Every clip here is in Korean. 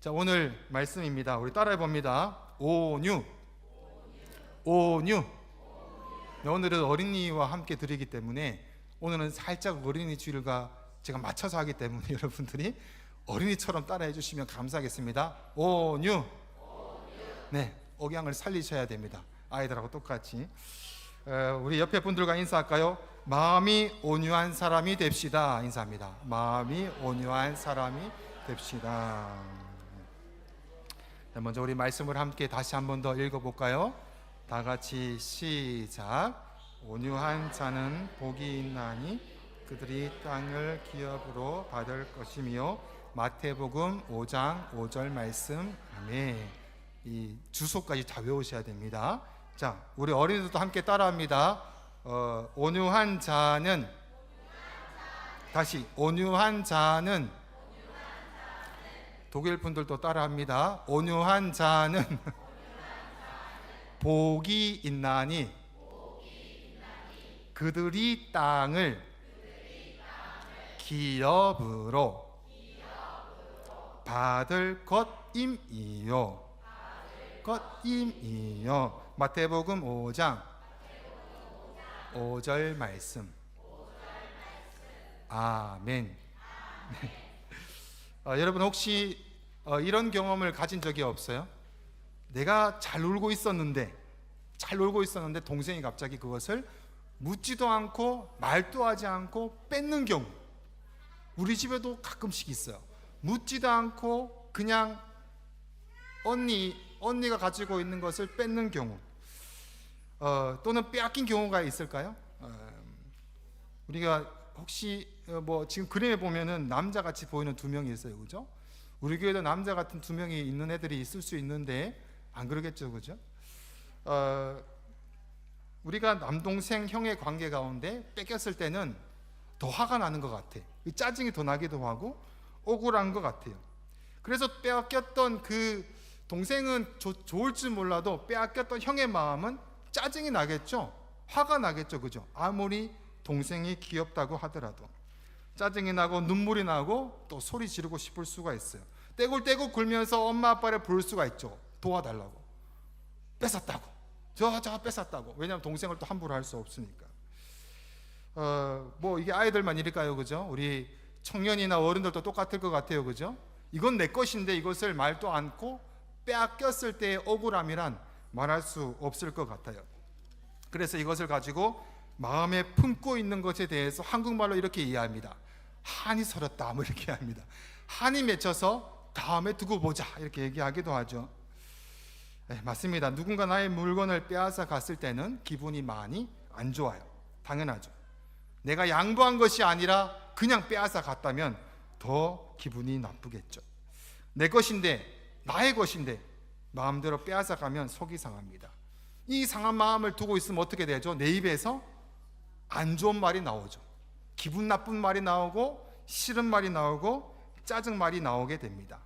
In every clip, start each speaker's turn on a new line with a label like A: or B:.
A: 자, 오늘 말씀입니다. 우리 따라해 봅니다. 온유. 온유. 네, 오늘은 어린이와 함께 드리기 때문에 오늘은 살짝 어린이 주일과 제가 맞춰서 하기 때문에 여러분들이 어린이처럼 따라해 주시면 감사하겠습니다. 온유. 네, 억양을 살리셔야 됩니다. 아이들하고 똑같이. 우리 옆에 분들과 인사할까요? 마음이 온유한 사람이 됩시다. 인사합니다. 마음이 온유한 사람이 됩시다. 먼저 우리 말씀을 함께 다시 한 번 더 읽어볼까요? 다 같이 시작. 온유한 자는 복이 있나니 그들이 땅을 기업으로 받을 것이며. 마태복음 5장 5절 말씀. 아멘. 이 주소까지 다 외우셔야 됩니다. 자, 우리 어린이들도 함께 따라합니다. 온유한 자는, 다시 온유한 자는, 독일 분들도 따라합니다. 온유한 자는 복이 있나니 그들이 땅을 기업으로 받을 것임이요. 마태복음 5장 5절 말씀. 아멘. 여러분 혹시 이런 경험을 가진 적이 없어요? 내가 잘 놀고 있었는데 동생이 갑자기 그것을 묻지도 않고 말도 하지 않고 뺏는 경우. 우리 집에도 가끔씩 있어요. 묻지도 않고 그냥 언니가 가지고 있는 것을 뺏는 경우, 또는 빼앗긴 경우가 있을까요? 우리가 혹시 지금 그림에 보면은 남자같이 보이는 두 명이 있어요, 그죠? 우리 교회도 남자 같은 두 명이 있는 애들이 있을 수 있는데 안 그러겠죠, 그죠? 우리가 남동생 형의 관계 가운데 뺏겼을 때는 더 화가 나는 것 같아. 짜증이 더 나기도 하고 억울한 것 같아요. 그래서 빼앗겼던 그 동생은 좋을 줄 몰라도 빼앗겼던 형의 마음은 짜증이 나겠죠. 화가 나겠죠, 그죠? 아무리 동생이 귀엽다고 하더라도 짜증이 나고 눈물이 나고 또 소리 지르고 싶을 수가 있어요. 떼굴떼굴 굴면서 엄마 아빠를 부를 수가 있죠. 도와달라고. 뺏었다고. 저 뺏었다고. 왜냐하면 동생을 또 함부로 할 수 없으니까. 이게 아이들만 일일까요, 그죠? 우리 청년이나 어른들도 똑같을 것 같아요, 그죠? 이건 내 것인데 이것을 말도 않고 빼앗겼을 때의 억울함이란 말할 수 없을 것 같아요. 그래서 이것을 가지고 마음에 품고 있는 것에 대해서 한국말로 이렇게 이해합니다. 한이 서렸다, 이렇게 합니다. 한이 맺혀서 다음에 두고 보자, 이렇게 얘기하기도 하죠. 네, 맞습니다. 누군가 나의 물건을 빼앗아 갔을 때는 기분이 많이 안 좋아요. 당연하죠. 내가 양보한 것이 아니라 그냥 빼앗아 갔다면 더 기분이 나쁘겠죠. 내 것인데, 나의 것인데 마음대로 빼앗아 가면 속이 상합니다. 이 상한 마음을 두고 있으면 어떻게 되죠? 내 입에서 안 좋은 말이 나오죠. 기분 나쁜 말이 나오고 싫은 말이 나오고 짜증 말이 나오게 됩니다.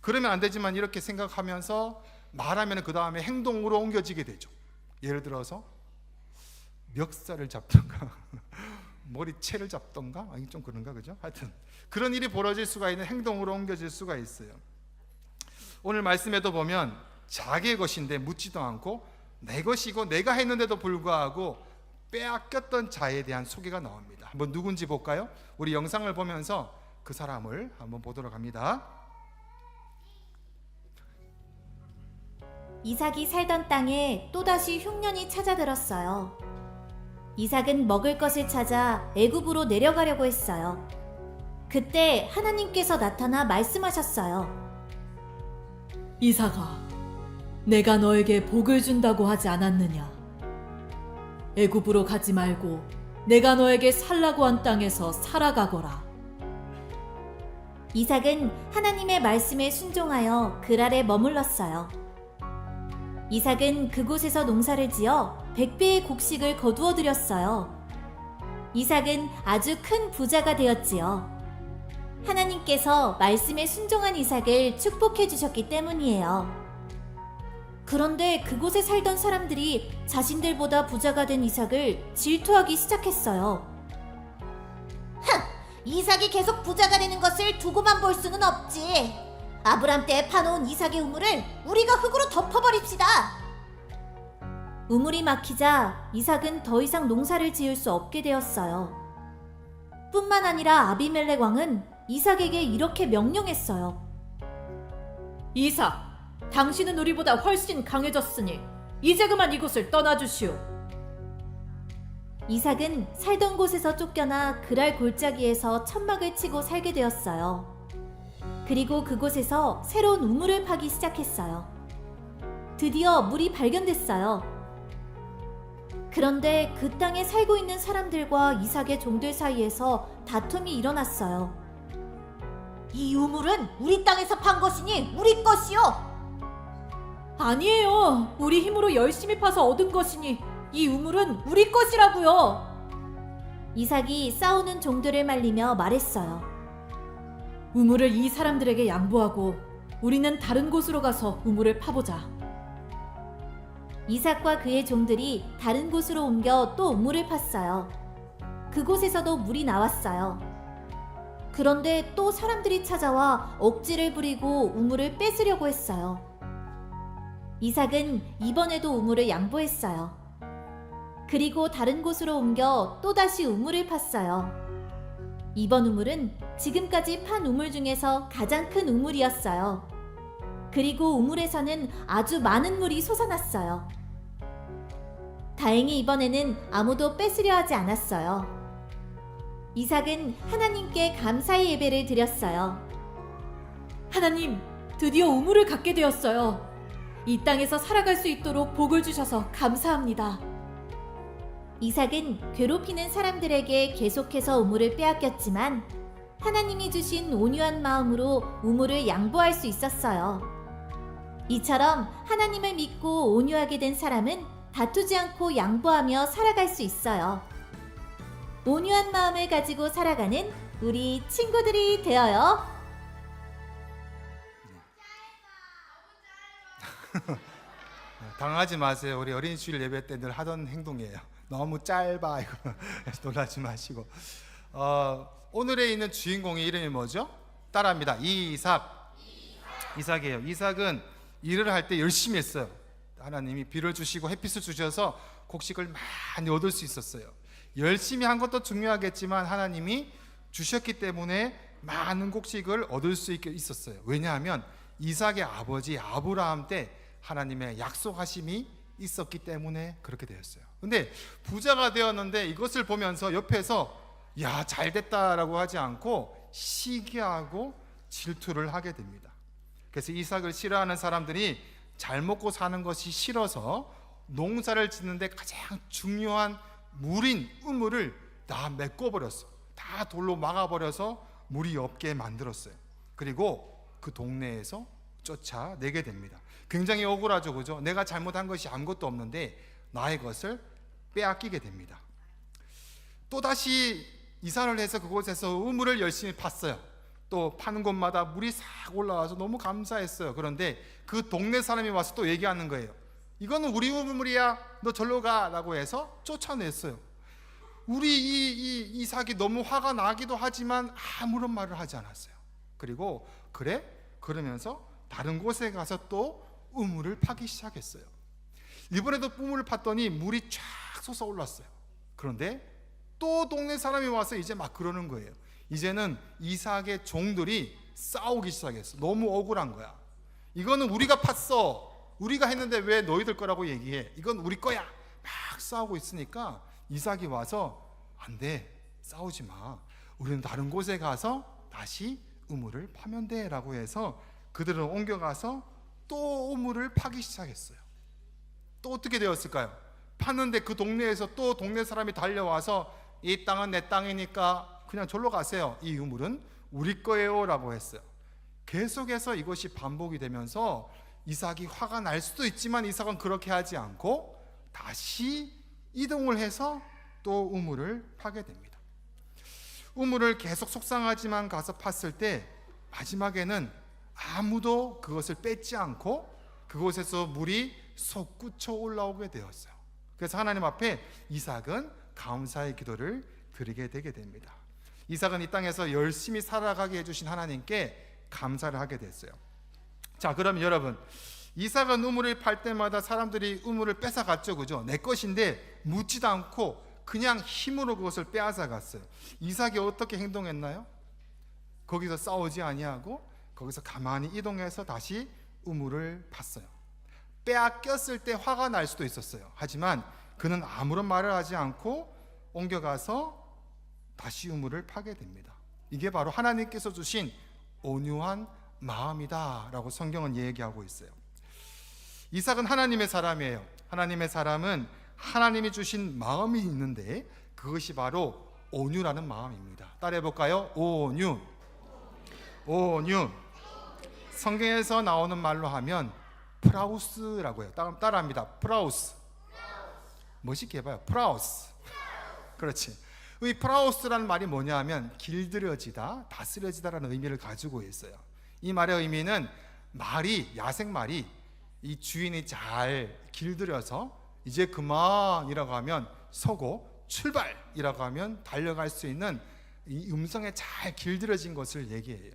A: 그러면 안 되지만 이렇게 생각하면서 말하면 그 다음에 행동으로 옮겨지게 되죠. 예를 들어서 멱살을 잡던가 머리채를 잡던가, 좀 그런가, 그죠? 하여튼 그런 일이 벌어질 수가 있는, 행동으로 옮겨질 수가 있어요. 오늘 말씀에도 보면 자기의 것인데 묻지도 않고 내 것이고 내가 했는데도 불구하고 빼앗겼던 자에 대한 소개가 나옵니다. 한번 누군지 볼까요? 우리 영상을 보면서 그 사람을 한번 보도록 합니다.
B: 이삭이 살던 땅에 또다시 흉년이 찾아들었어요. 이삭은 먹을 것을 찾아 애굽으로 내려가려고 했어요. 그때 하나님께서 나타나 말씀하셨어요.
C: 이삭아, 내가 너에게 복을 준다고 하지 않았느냐? 애굽으로 가지 말고 내가 너에게 살라고 한 땅에서 살아가거라.
B: 이삭은 하나님의 말씀에 순종하여 그랄에 머물렀어요. 이삭은 그곳에서 농사를 지어 100배의 곡식을 거두어 들였어요. 이삭은 아주 큰 부자가 되었지요. 하나님께서 말씀에 순종한 이삭을 축복해 주셨기 때문이에요. 그런데 그곳에 살던 사람들이 자신들보다 부자가 된 이삭을 질투하기 시작했어요.
D: 이삭이 계속 부자가 되는 것을 두고만 볼 수는 없지.
B: 아브람 때 파놓은 이삭의 우물을 우리가 흙으로 덮어버립시다. 우물이 막히자 이삭은 더 이상 농사를 지을 수 없게 되었어요. 뿐만 아니라 아비멜렉 왕은 이삭에게 이렇게 명령했어요.
C: 이삭, 당신은 우리보다 훨씬 강해졌으니 이제 그만 이곳을 떠나주시오.
B: 이삭은 살던 곳에서 쫓겨나 그랄 골짜기에서 천막을 치고 살게 되었어요. 그리고 그곳에서 새로운 우물을 파기 시작했어요. 드디어 물이 발견됐어요. 그런데 그 땅에 살고 있는 사람들과 이삭의 종들 사이에서 다툼이 일어났어요. 이 우물은 우리 땅에서 판 것이니 우리 것이요.
C: 아니에요. 우리 힘으로 열심히 파서 얻은 것이니 이 우물은 우리 것이라고요.
B: 이삭이 싸우는 종들을 말리며 말했어요.
C: 우물을 이 사람들에게 양보하고 우리는 다른 곳으로 가서 우물을 파보자.
B: 이삭과 그의 종들이 다른 곳으로 옮겨 또 우물을 팠어요. 그곳에서도 물이 나왔어요. 그런데 또 사람들이 찾아와 억지를 부리고 우물을 뺏으려고 했어요. 이삭은 이번에도 우물을 양보했어요. 그리고 다른 곳으로 옮겨 또다시 우물을 팠어요. 이번 우물은 지금까지 판 우물 중에서 가장 큰 우물이었어요. 그리고 우물에서는 아주 많은 물이 솟아났어요. 다행히 이번에는 아무도 뺏으려 하지 않았어요. 이삭은 하나님께 감사의 예배를 드렸어요.
C: 하나님, 드디어 우물을 갖게 되었어요. 이 땅에서 살아갈 수 있도록 복을 주셔서 감사합니다.
B: 이삭은 괴롭히는 사람들에게 계속해서 우물을 빼앗겼지만 하나님이 주신 온유한 마음으로 우물을 양보할 수 있었어요. 이처럼 하나님을 믿고 온유하게 된 사람은 다투지 않고 양보하며 살아갈 수 있어요. 온유한 마음을 가지고 살아가는 우리 친구들이 되어요.
A: 당하지 마세요. 우리 어린 주일 예배 때 늘 하던 행동이에요. 너무 짧아 이거 놀라지 마시고. 오늘에 있는 주인공의 이름이 뭐죠? 따라합니다. 이삭이에요. 이삭은 일을 할 때 열심히 했어요. 하나님이 비를 주시고 햇빛을 주셔서 곡식을 많이 얻을 수 있었어요. 열심히 한 것도 중요하겠지만 하나님이 주셨기 때문에 많은 곡식을 얻을 수 있었어요. 왜냐하면 이삭의 아버지 아브라함 때 하나님의 약속하심이 있었기 때문에 그렇게 되었어요. 근데 부자가 되었는데 이것을 보면서 옆에서 야, 잘 됐다라고 하지 않고 시기하고 질투를 하게 됩니다. 그래서 이삭을 싫어하는 사람들이 잘 먹고 사는 것이 싫어서 농사를 짓는데 가장 중요한 물인 우물을 다 메꿔버렸어요. 다 돌로 막아버려서 물이 없게 만들었어요. 그리고 그 동네에서 쫓아내게 됩니다. 굉장히 억울하죠, 그죠? 내가 잘못한 것이 아무것도 없는데 나의 것을 빼앗기게 됩니다. 또다시 이사를 해서 그곳에서 우물을 열심히 팠어요. 또 파는 곳마다 물이 싹 올라와서 너무 감사했어요. 그런데 그 동네 사람이 와서 또 얘기하는 거예요. 이거는 우리 우물이야, 너 절로 가 라고 해서 쫓아냈어요. 우리 이삭이 너무 화가 나기도 하지만 아무런 말을 하지 않았어요. 그리고 그러면서 다른 곳에 가서 또 우물을 파기 시작했어요. 이번에도 우물을 팠더니 물이 쫙 솟아올랐어요. 그런데 또 동네 사람이 와서 이제 막 그러는 거예요. 이제는 이삭의 종들이 싸우기 시작했어. 너무 억울한 거야. 이거는 우리가 팠어. 우리가 했는데 왜 너희들 거라고 얘기해? 이건 우리 거야. 막 싸우고 있으니까 이삭이 와서 안 돼. 싸우지 마. 우리는 다른 곳에 가서 다시 우물을 파면 돼 라고 해서 그들은 옮겨가서 또 우물을 파기 시작했어요. 또 어떻게 되었을까요? 팠는데 그 동네에서 또 동네 사람이 달려와서 이 땅은 내 땅이니까 그냥 절로 가세요. 이 우물은 우리 거예요 라고 했어요. 계속해서 이것이 반복이 되면서 이삭이 화가 날 수도 있지만 이삭은 그렇게 하지 않고 다시 이동을 해서 또 우물을 파게 됩니다. 우물을 계속 속상하지만 가서 팠을 때 마지막에는 아무도 그것을 뺏지 않고 그곳에서 물이 솟구쳐 올라오게 되었어요. 그래서 하나님 앞에 이삭은 감사의 기도를 드리게 되게 됩니다. 이삭은 이 땅에서 열심히 살아가게 해주신 하나님께 감사를 하게 됐어요. 자, 그러면 여러분, 이삭은 우물을 팔 때마다 사람들이 우물을 뺏어갔죠, 그죠? 내 것인데 묻지도 않고 그냥 힘으로 그것을 빼앗아 갔어요. 이삭이 어떻게 행동했나요? 거기서 싸우지 아니하고 거기서 가만히 이동해서 다시 우물을 팠어요. 빼앗겼을 때 화가 날 수도 있었어요. 하지만 그는 아무런 말을 하지 않고 옮겨가서 다시 우물을 파게 됩니다. 이게 바로 하나님께서 주신 온유한 마음이다 라고 성경은 얘기하고 있어요. 이삭은 하나님의 사람이에요. 하나님의 사람은 하나님이 주신 마음이 있는데 그것이 바로 온유라는 마음입니다. 따라해 볼까요? 온유. 온유. 성경에서 나오는 말로 하면 프라우스라고 해요. 따라합니다. 프라우스. 멋있게 해봐요. 프라우스. 그렇지. 이 프라우스라는 말이 뭐냐 하면 길들여지다, 다스려지다라는 의미를 가지고 있어요. 이 말의 의미는 야생말이 이 주인이 잘 길들여서 이제 그만이라고 하면 서고 출발이라고 하면 달려갈 수 있는 이 음성에 잘 길들여진 것을 얘기해요.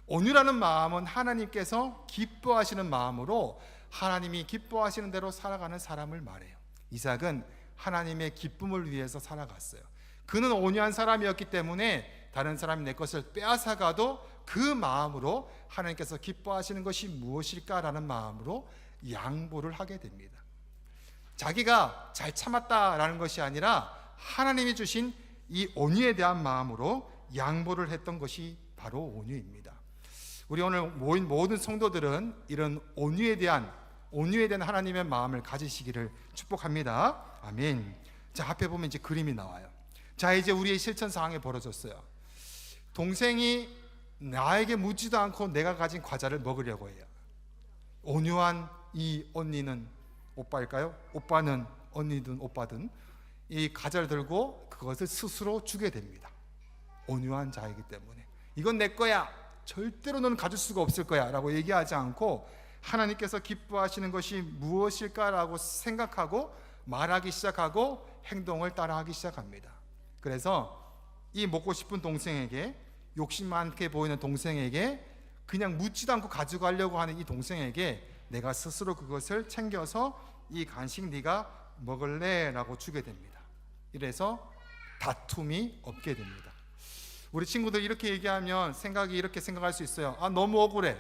A: 온유라는 마음은 하나님께서 기뻐하시는 마음으로 하나님이 기뻐하시는 대로 살아가는 사람을 말해요. 이삭은 하나님의 기쁨을 위해서 살아갔어요. 그는 온유한 사람이었기 때문에 다른 사람이 내 것을 빼앗아가도 그 마음으로 하나님께서 기뻐하시는 것이 무엇일까라는 마음으로 양보를 하게 됩니다. 자기가 잘 참았다라는 것이 아니라 하나님이 주신 이 온유에 대한 마음으로 양보를 했던 것이 바로 온유입니다. 우리 오늘 모인 모든 성도들은 이런 온유에 대한 하나님의 마음을 가지시기를 축복합니다. 아멘. 자, 앞에 보면 이제 그림이 나와요. 자, 이제 우리의 실천 상황이 벌어졌어요. 동생이 나에게 묻지도 않고 내가 가진 과자를 먹으려고 해요. 온유한 이 언니는 오빠일까요? 오빠는 언니든 오빠든 이 과자를 들고 그것을 스스로 주게 됩니다. 온유한 자이기 때문에 이건 내 거야, 절대로 너는 가질 수가 없을 거야 라고 얘기하지 않고 하나님께서 기뻐하시는 것이 무엇일까라고 생각하고 말하기 시작하고 행동을 따라하기 시작합니다. 그래서 이 먹고 싶은 동생에게, 욕심 많게 보이는 동생에게, 그냥 묻지도 않고 가져가려고 하는 이 동생에게 내가 스스로 그것을 챙겨서 이 간식 네가 먹을래? 라고 주게 됩니다. 이래서 다툼이 없게 됩니다. 우리 친구들 이렇게 얘기하면 이렇게 생각할 수 있어요. 아, 너무 억울해.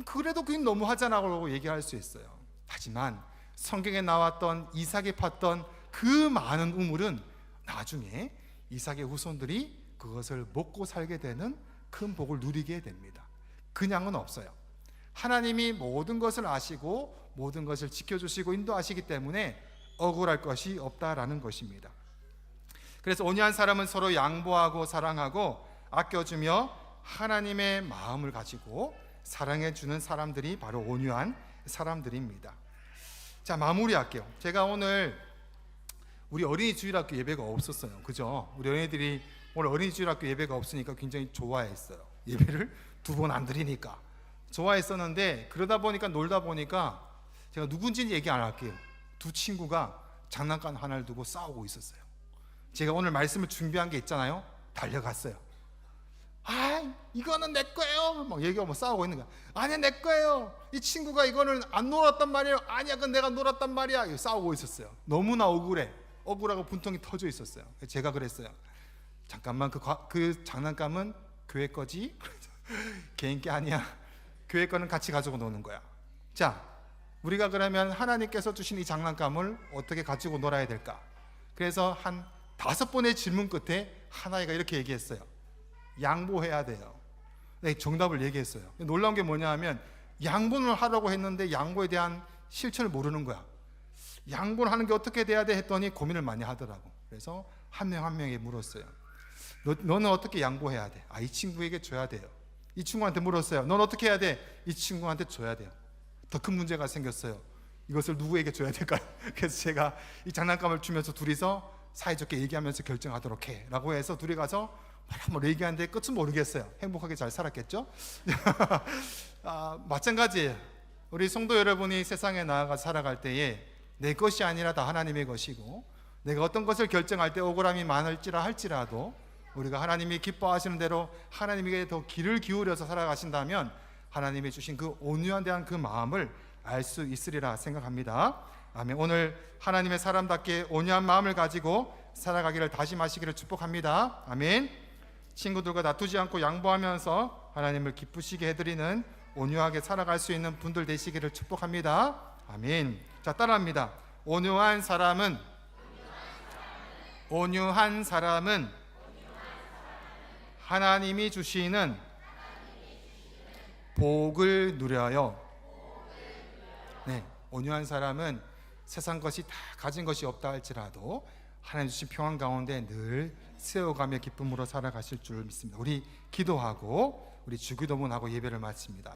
A: 그래도 그게 너무하잖아 라고 얘기할 수 있어요. 하지만 성경에 나왔던 이삭이 팠던 그 많은 우물은 나중에 이삭의 후손들이 그것을 먹고 살게 되는 큰 복을 누리게 됩니다. 그냥은 없어요. 하나님이 모든 것을 아시고 모든 것을 지켜주시고 인도하시기 때문에 억울할 것이 없다라는 것입니다. 그래서 온유한 사람은 서로 양보하고 사랑하고 아껴주며 하나님의 마음을 가지고 사랑해주는 사람들이 바로 온유한 사람들입니다. 자, 마무리할게요. 제가 오늘 우리 어린이 주일학교 예배가 없었어요. 그죠? 우리 어린이들이 오늘 어린이 주일학교 예배가 없으니까 굉장히 좋아했어요. 예배를 2번 안 드리니까 좋아했었는데, 그러다 보니까 놀다 보니까 제가 누군지는 얘기 안 할게요. 2 친구가 장난감 하나를 두고 싸우고 있었어요. 제가 오늘 말씀을 준비한 게 있잖아요. 달려갔어요. 아, 이거는 내 거예요. 막 얘기하고 싸우고 있는 거야. 아니야, 내 거예요. 이 친구가 이거는 안 놀았단 말이에요. 아니야, 그건 내가 놀았단 말이야. 싸우고 있었어요. 너무나 억울하고 분통이 터져 있었어요. 제가 그랬어요. 잠깐만, 그 장난감은 교회 거지? 개인 게 아니야. 교회 거는 같이 가지고 노는 거야. 자, 우리가 그러면 하나님께서 주신 이 장난감을 어떻게 가지고 놀아야 될까? 그래서 한 5번의 질문 끝에 하나이가 이렇게 얘기했어요. 양보해야 돼요. 네, 정답을 얘기했어요. 놀라운 게 뭐냐 하면 양보를 하라고 했는데 양보에 대한 실천을 모르는 거야. 양보를 하는 게 어떻게 돼야 돼 했더니 고민을 많이 하더라고. 그래서 한 명 한 명에게 물었어요. 너는 어떻게 양보해야 돼? 이 친구에게 줘야 돼요. 이 친구한테 물었어요. 넌 어떻게 해야 돼? 이 친구한테 줘야 돼요. 더 큰 문제가 생겼어요. 이것을 누구에게 줘야 될까요? 그래서 제가 이 장난감을 주면서 둘이서 사이좋게 얘기하면서 결정하도록 해 라고 해서 둘이 가서 뭐 얘기하는데 끝은 모르겠어요. 행복하게 잘 살았겠죠? 마찬가지예요. 우리 성도 여러분이 세상에 나아가 살아갈 때에 내 것이 아니라 다 하나님의 것이고, 내가 어떤 것을 결정할 때 억울함이 많을지라 할지라도 우리가 하나님이 기뻐하시는 대로 하나님에게 더 귀를 기울여서 살아가신다면 하나님이 주신 그 온유한 대한 그 마음을 알 수 있으리라 생각합니다. 아멘. 오늘 하나님의 사람답게 온유한 마음을 가지고 살아가기를 다짐하시기를 축복합니다. 아멘. 친구들과 다투지 않고 양보하면서 하나님을 기쁘시게 해드리는 온유하게 살아갈 수 있는 분들 되시기를 축복합니다. 아멘. 자, 따라합니다. 온유한 사람은 하나님이 주시는 복을 누려요. 네, 온유한 사람은 세상 것이 다 가진 것이 없다 할지라도 하나님 주신 평안 가운데 늘 세워가며 기쁨으로 살아가실 줄 믿습니다. 우리 기도하고 우리 주기도문하고 예배를 마칩니다.